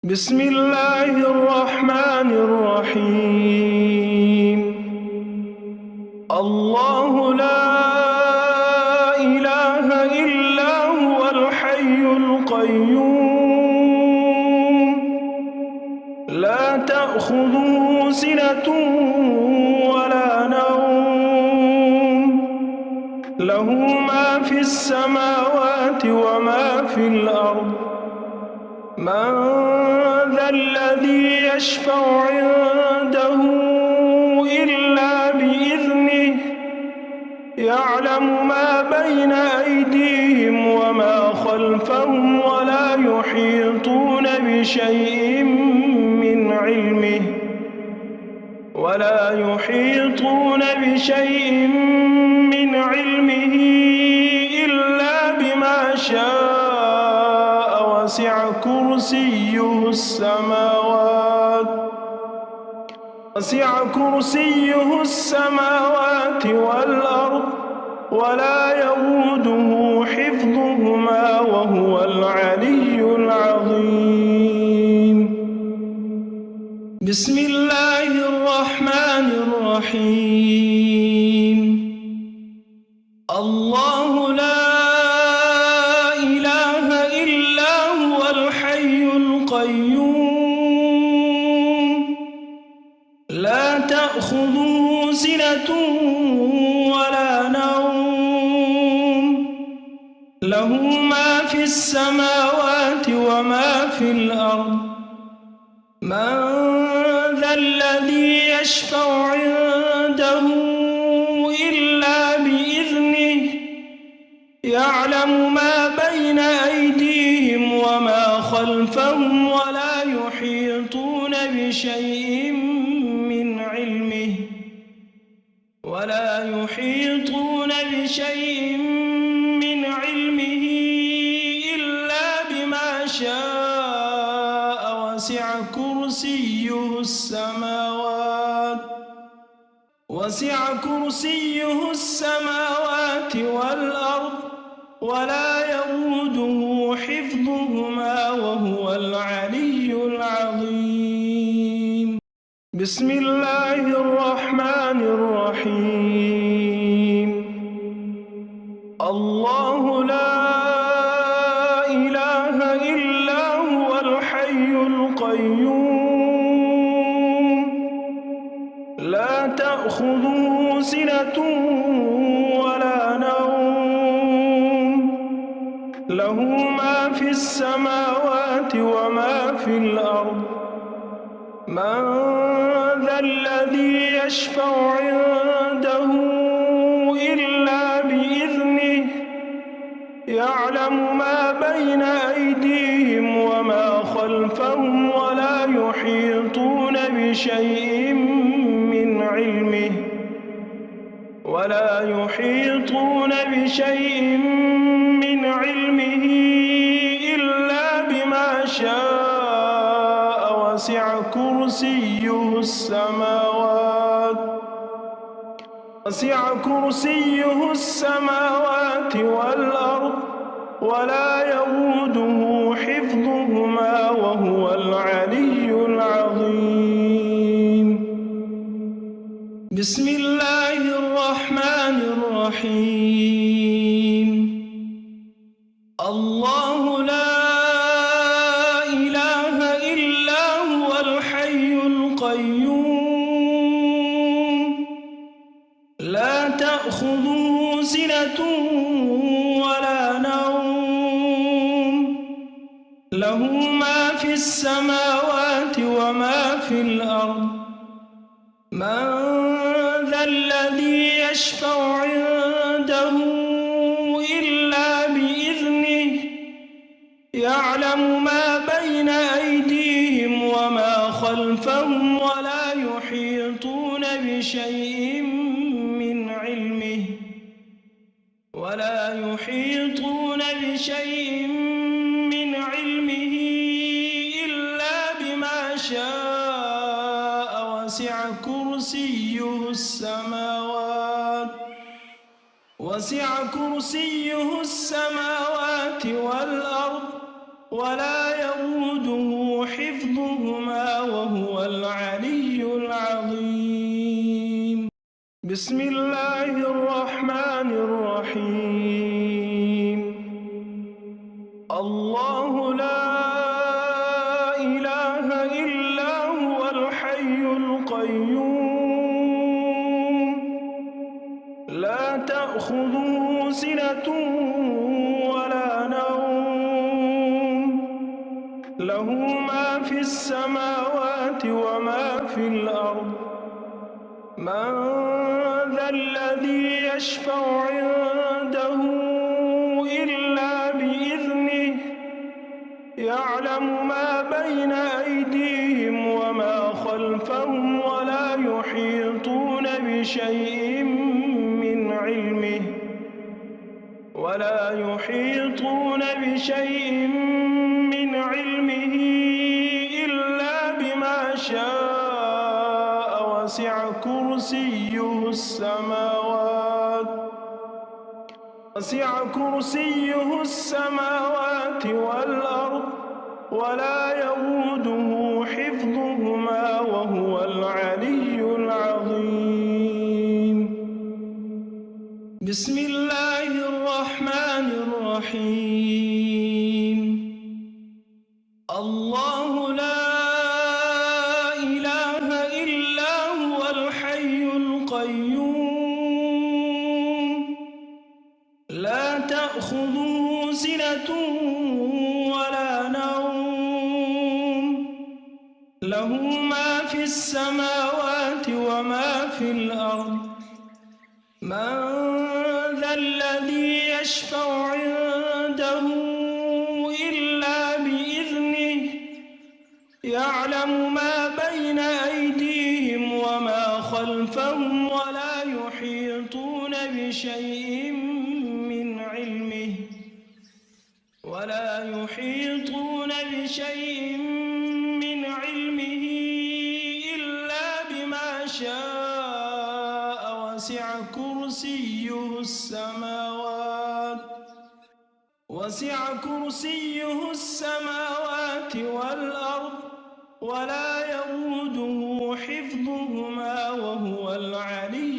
بسم الله الرحمن الرحيم. الله لا إله إلا هو الحي القيوم لا تأخذه سنة ولا نوم له ما في السماوات وما في الأرض من ذا الذي يشفع عنده إلا بإذنه يعلم ما بين أيديهم وما خلفهم ولا يحيطون بشيء من علمه إلا بما شاء وسع كرسيه السماوات والأرض ولا يئوده حفظهما وهو العلي العظيم. بسم الله الرحمن الرحيم. الله لا إله إلا هو الحي القيوم لا تأخذه سنة ولا نوم له ما في السماوات وما في الأرض من ذا الذي يشفع عنده إلا بإذنه يعلم ما بين أيديهم وما خلفهم ولا يحيطون بشيء من علمه إلا بما شاء وسع كرسيه السماوات والأرض ولا يئوده حفظهما وهو العلي العظيم. بسم الله الرحمن الرحيم. الله لا إله إلا هو الحي القيوم لا تأخذه سنة ولا نوم له ما في السماوات وما في الأرض من ذا الذي يشفع عنده إلا بإذنه يعلم ما بين أيديهم وما خلفهم ولا يحيطون بشيء من علمه إلا بما شاء وسع كرسيه السماوات والأرض ولا يئوده حفظهما وهو العلي العظيم. بسم الله الرحمن الرحيم. الله لا إله إلا هو الحي القيوم لا تأخذه سنة ولا نوم له ما في السماوات وما في الأرض من ذا الذي يشفع عنده إلا بإذنه يعلم ما بين أيديهم وما خلفهم ولا يحيطون بشيء من علمه إلا بما شاء وسع كرسيه السماوات والأرض ولا يئوده حفظهما وهو العلي العظيم. بسم الله الرحمن الرحيم. الله لا إله إلا هو الحي القيوم لا تأخذه سنة ولا نوم له ما في السماوات وما في الأرض من ذا الذي يشفع عنده إلا بإذنه يعلم ما بين أيديهم وما خلفهم ولا يحيطون بشيء من علمه إلا بما شاء وسع كرسيه السماوات والأرض ولا يئوده حفظهما وهو العلي العظيم. بسم الله الرحمن الرحيم. الله لا إله إلا هو الحي القيوم لا تأخذه سنة ولا نوم له ما في السماوات وما في الأرض من ذا الذي يشفع عنده إلا بإذنه يعلم ما بين أيديهم وما خلفهم ولا يحيطون بشيء من علمه إلا بما شاء وسع كرسيه السماوات والأرض ولا يئوده حفظهما وهو العلي